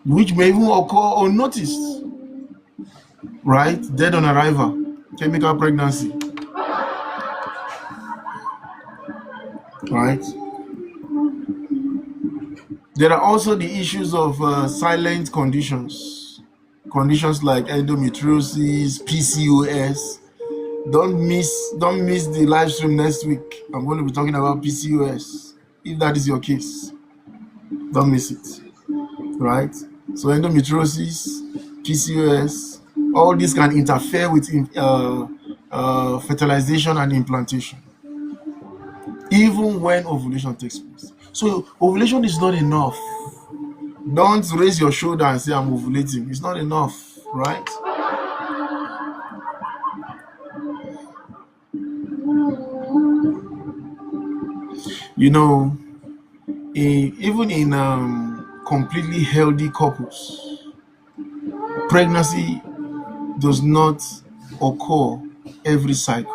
which may even occur unnoticed. Right? Dead on arrival, chemical pregnancy. Right? There are also the issues of silent conditions like endometriosis, PCOS. Don't miss the live stream next week. I'm going to be talking about PCOS. If that is your case, don't miss it. Right? So endometriosis, PCOS, All this can interfere with fertilization and implantation, even when ovulation takes place. So ovulation is not enough. Don't raise your shoulder and say I'm ovulating. It's not enough, right? You know, even in completely healthy couples, pregnancy does not occur every cycle,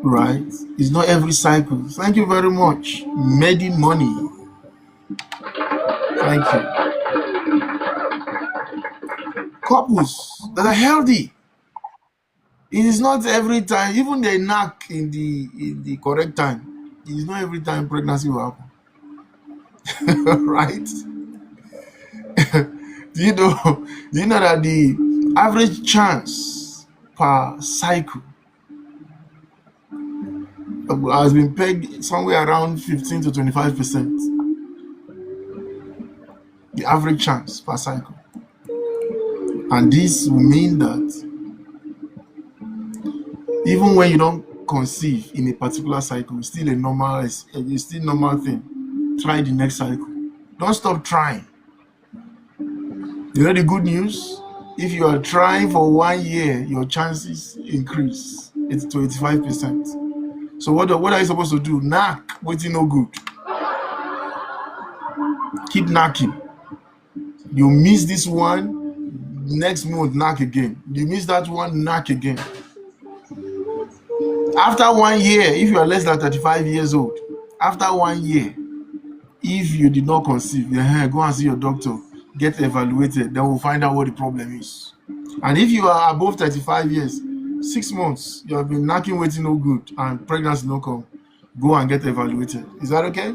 right? It's not every cycle. Thank you very much. Medi money. Thank you. Couples that are healthy, it is not every time, even they knack in the correct time. It is not every time pregnancy will happen. Right? Do you know that the average chance per cycle has been pegged somewhere around 15 to 25%? The average chance per cycle. And this will mean that even when you don't conceive in a particular cycle, it's still a normal thing. Try the next cycle. Don't stop trying. You know the good news? If you are trying for 1 year, your chances increase. It's to 85%. So what are you supposed to do? Knack, waiting no good. Keep knacking. You miss this one, next month knack again. You miss that one, knack again. After 1 year, if you are less than 35 years old, after 1 year, if you did not conceive, go and see your doctor, get evaluated, then we'll find out what the problem is. And if you are above 35 years, 6 months, you have been knacking, waiting no good, and pregnancy no come, go and get evaluated. Is that okay?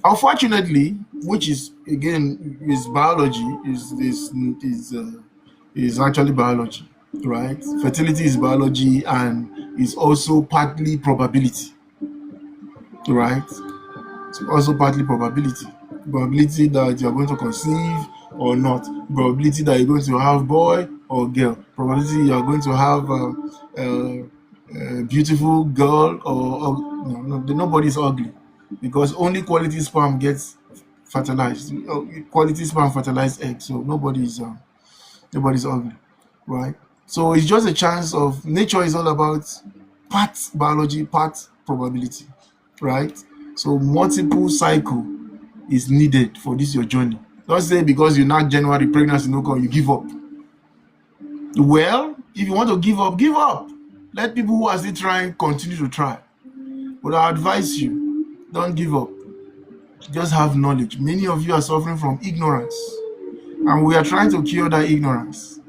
Unfortunately, which is again is biology, is actually biology, right? Fertility is biology and is also partly probability, right? It's also partly probability that you're going to conceive or not, probability that you're going to have boy or girl, probability you're going to have a beautiful girl or nobody is ugly, because only quality sperm gets fertilized. Quality sperm fertilized egg, so nobody's ugly, right? So it's just a chance of nature is all about part biology, part probability, right? So multiple cycle is needed for this your journey. Don't say because you knock January pregnancy no come, you give up. Well, if you want to give up, give up. Let people who are still trying continue to try. But I advise you, don't give up. Just have knowledge. Many of you are suffering from ignorance, and we are trying to cure that ignorance.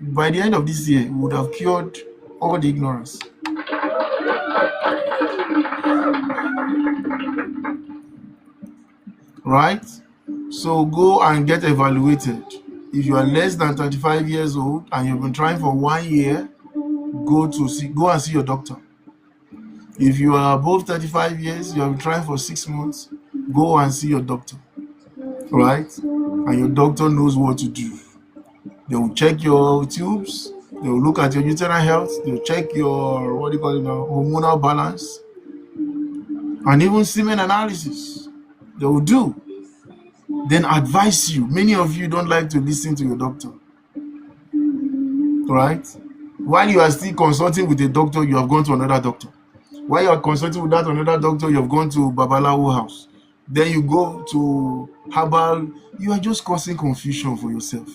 By the end of this year, we would have cured all the ignorance. Right? So go and get evaluated. If you are less than 35 years old and you've been trying for 1 year, go and see your doctor. If you are above 35 years, you have been trying for 6 months, go and see your doctor. Right? And your doctor knows what to do. They will check your tubes, they will look at your uterine health, they will check your hormonal balance, and even semen analysis. They will do. Then advise you. Many of you don't like to listen to your doctor. Right? While you are still consulting with a doctor, you have gone to another doctor. While you are consulting with that another doctor, you have gone to Babalawo house. Then you go to herbal. You are just causing confusion for yourself.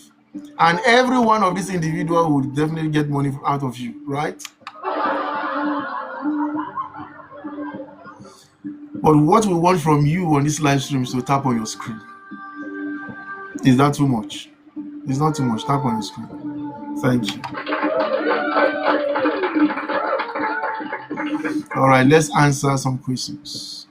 And every one of these individuals will definitely get money out of you, right? But what we want from you on this live stream is to tap on your screen. Is that too much? It's not too much. Tap on your screen. Thank you. All right, let's answer some questions.